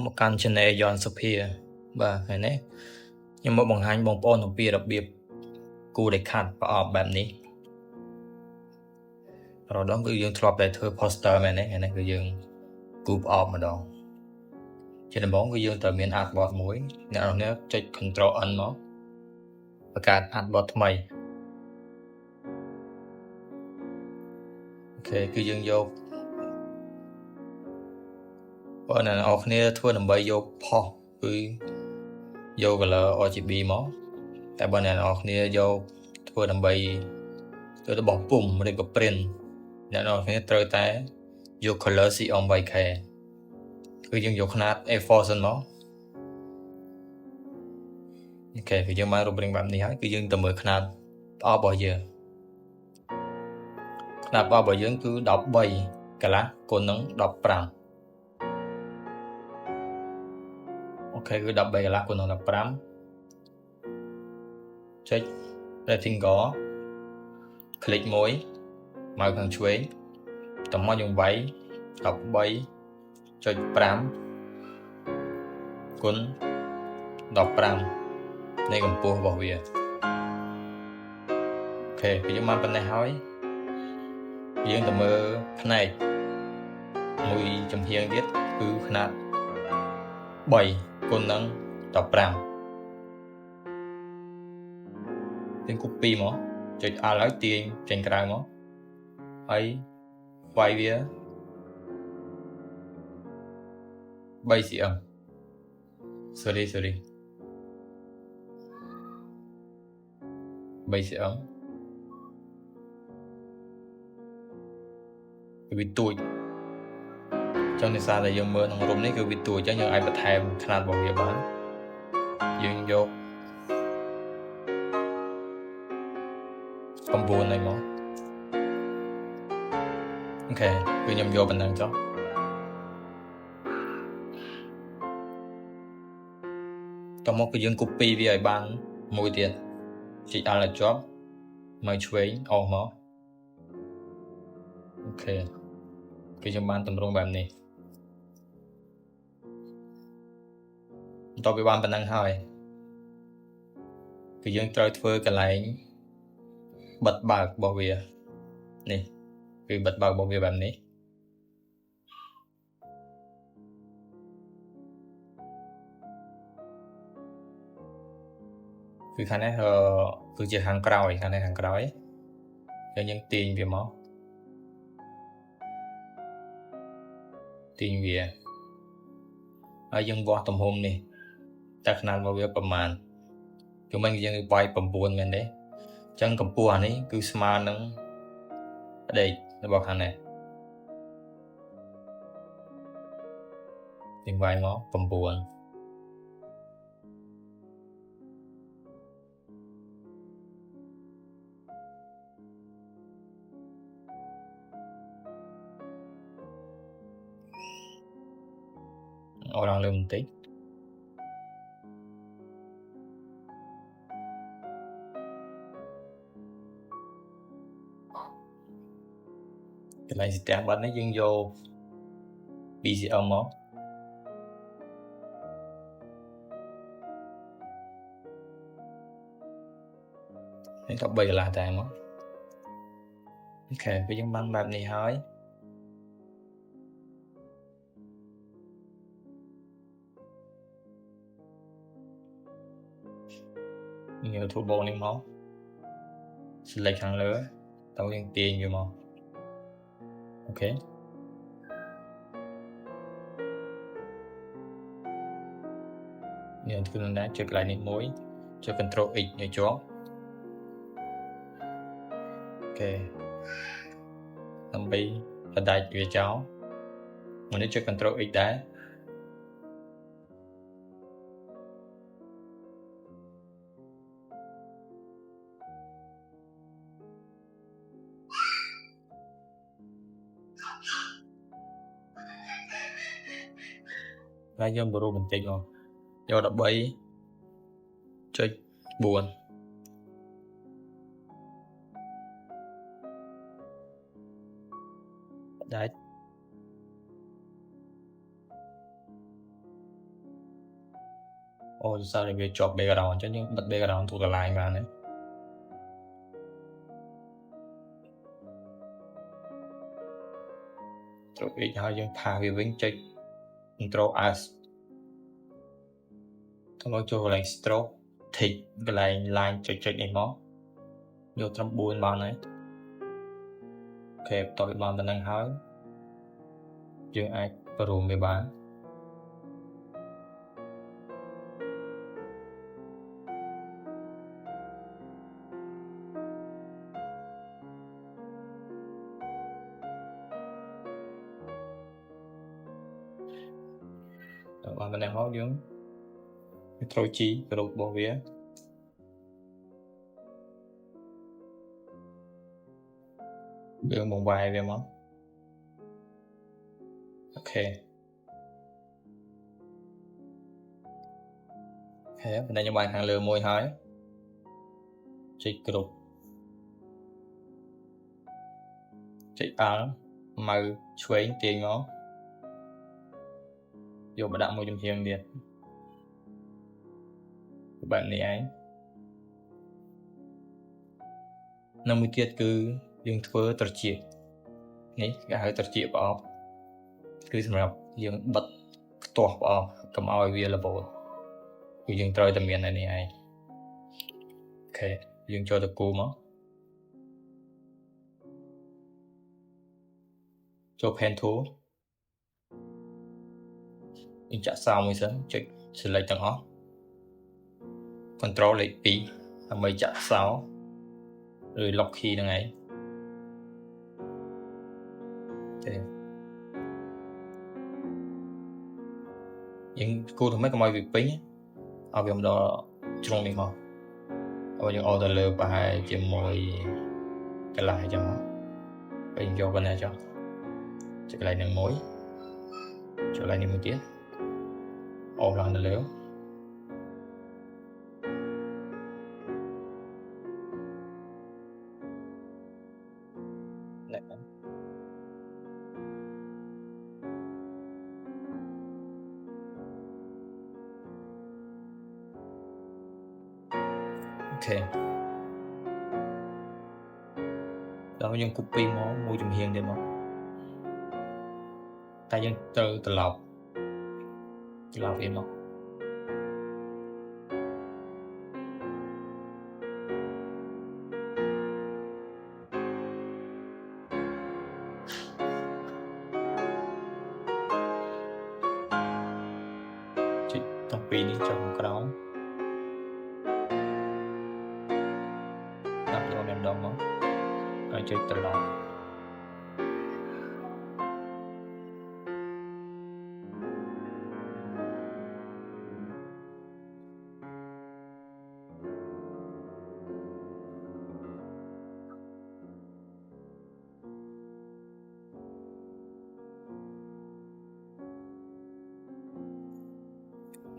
មកកាន់ channel យន្តសុភាបាទហើយនេះខ្ញុំមកបង្ហាញបងប្អូនអំពីរបៀបគូរដែលខាត់ប្រអប់បែបនេះរដងគឺយើងធ្លាប់តែធ្វើ poster មែនទេនេះគឺយើងគូរប្រអប់ម្ដងជាដំបូងគឺយើងត្រូវមាន artboard មួយអ្នកនរគ្នាចុច Ctrl N មកបង្កើត artboard ថ្មីអូខេគឺយើងយកបើអ្នកនរគ្នាធ្វើដើម្បីយកផុសគឺយក color RGB មកតែបើអ្នកនរគ្នាយកធ្វើដើម្បីធ្វើរបស់ពុំឬក៏ print អ្នកនរគ្នាត្រូវតែយក color CM 8K គឺយើងយកຂະຫນາດ A4 សិនមកអូខេគឺយើងបានរូបរាងបែបនេះហើយគឺយើងទៅមើលຂະຫນາດប្រអប់របស់យើងຂະຫນາດប្រអប់របស់យើងគឺ13កន្លះគុណនឹង15អូខេគឺ13កន្លះគុណនឹង15ចុច rectangle คลิกមួយមកខាងឆ្វេងតមកយើងវាយ 13.5 គុណ15នៃកម្ពស់របស់វាអូខេគឺយើងបានប៉ុណ្ណេះហើយយើងទៅមើលផ្នែកមួយចំហៀងទៀតគឺຂະຫນາດ3គុណនឹង15យើង copy មកចុច Alt ហើយទាញចេញក្រៅមកហើយវាយវា3 cm sorry 3 cm វាទួចចឹងដោយសារតែយើងមើលក្នុងរូបនេះគឺវាទួចចឹងយើងអាចបន្ថែមຂະຫນາດរបស់វាបានយើងយក9នេះមកអូខេគឺខ្ញុំយកប៉ុណ្ណឹងចុះតមកគឺយើង copy វាឲ្យបានមួយទៀតចុច Alt ឲ្យជាប់មកឆ្វេងអស់មកអូខេគឺខ្ញុំបានតម្រង់បែបនេះបន្ទាប់ពីបានប៉ុណ្ណឹងហើយគឺយើងត្រូវធ្វើកន្លែងបិទបើករបស់វានេះគឺបិទបើករបស់វាបែបនេះគឺខាងនេះគឺជាខាងក្រោយខាងនេះខាងក្រោយយើងទាញវាមកទាញវាហើយយើងវាស់ទំហំនេះតែຂະຫນາດរបស់វាប្រមាណគឺមិនយើងវាយ9មែនទេអញ្ចឹងកម្ពស់អានេះគឺស្មើនឹងផ្ដេករបស់ខាងនេះយើងវាយមក9អរឡើងលើបន្តិចកន្លែងស្ទះបាត់នេះយើងយក2 cm មកនេះ13កន្លះតែមកអូខេពេលយើងបានបែបនេះហើយយើងយក toolbar នេះមក select ខាងលើតើយើងទាញវាមកអូខេយើងធ្វើនឹងដែរចុចកន្លែងនេះមួយចុច Ctrl X ឲ្យជាប់អូខេដើម្បីបដាច់វាចោលមួយនេះចុច Ctrl X ដែរហើយយើងបរូបន្តិចមកយក 13.4 ដាច់ អូសារវាជាប់ background អញ្ចឹងយើងបិទ background ទូកន្លែងបានណាចូល X ហើយយើងផាសវាវិញចុច Ctrl S ទៅមកចូលកន្លែង stroke tick កន្លែង line ចុចនេះមកយកត្រឹម4បានហើយអូខេបន្ទាប់ពីបានប៉ុណ្ណឹងហើយយើងអាចប្រូមវាបានបានប៉ុណ្ណឹងមកយើងCtrl G ក្រូបរបស់វាយើងបង្វែរវាមកអូខេប៉ុន្តែខ្ញុំបានខាងលើមួយហើយចុចក្រូបចុច Alt ម៉ៅឆ្វេងទាញមកយកមកដាក់មួយចំហៀងទៀតបែបនេះឯងនៅមួយទៀតគឺយើងធ្វើត្រចៀកនេះគេហៅត្រចៀកប្រអប់គឺសម្រាប់យើងបិទផ្ទាស់ប្រអប់កុំឲ្យវារបូតគឺយើងត្រូវតែមាននៅនេះឯងអូខេយើងចូលទៅគូមកចូល pen tool យើងចាក់សោមួយសិនចុច select ទាំងអស់ Control លេខ2ដើម្បីចាក់សោឬ lock key ហ្នឹងឯងទេយើងគូរធ្វើម៉េចកុំឲ្យវាពេញឲ្យវាមកដល់ជ្រុងនេះមកហើយយើងអោទៅលើប្រហែលជាមួយកន្លែងអញ្ចឹងមកពេលយកប៉ុណ្ណេះចុះចុចកន្លែងនឹងមួយចុចកន្លែងនេះមួយទៀតអូឡើងទៅលើអូខេដល់យើង copy មកមួយចំហៀងទៀតមកតែយើងត្រូវត្រឡប់វាមកចុចទាំងពីរនេះចុះក្រោមដាក់យកម្ដងមកហើយចុចត្រឡប់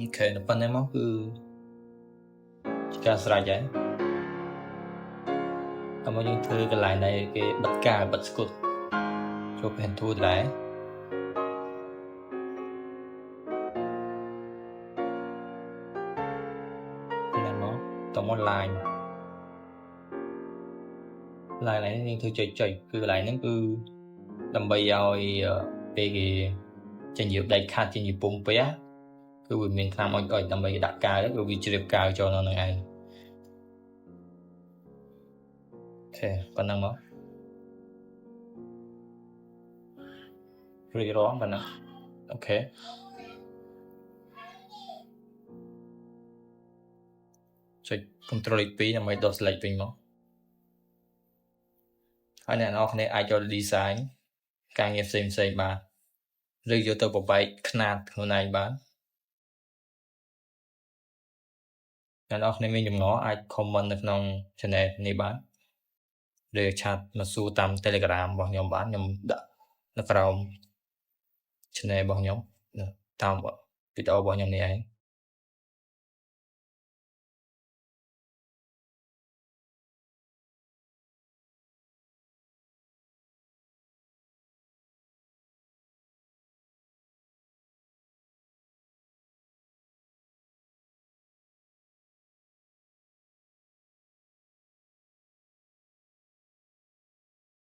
អូខេដល់ប៉ុណ្ណេះមកគឺជាការស្រេចហើយតែមកយើងធ្វើកន្លែងដែលគេបិទកាវបិទស្គុតចូល pen tool ដែរហ្នឹងមកតមក line នេះយើងធ្វើចុចគឺកន្លែងហ្នឹងគឺដើម្បីឲ្យពេលគេចេញយកដៃខាត់ចេញពីពុំពះគឺវាមានថ្នាំអុចដើម្បីដាក់កាវគឺវាជ្រាបកាវចូលនៅហ្នឹងឯងអូខេប៉ុណ្ណឹងមករួចរាល់ប៉ុណ្ណឹងអូខេចុច Ctrl 2ដើម្បីដក select វិញមកហើយអ្នកនរគ្នាអាចយក design ការងារផ្សេងបានឬយកទៅប្របែកຂະຫນាតខ្លួនឯងបានអ្នកនរគ្នាមានចម្ងល់អាច comment នៅក្នុង channel នេះបានឬឆាតមកសួរតាម Telegram របស់ខ្ញុំបានខ្ញុំដាក់នៅក្រោម channel របស់ខ្ញុំតាមវីដេអូរបស់ខ្ញុំនេះឯង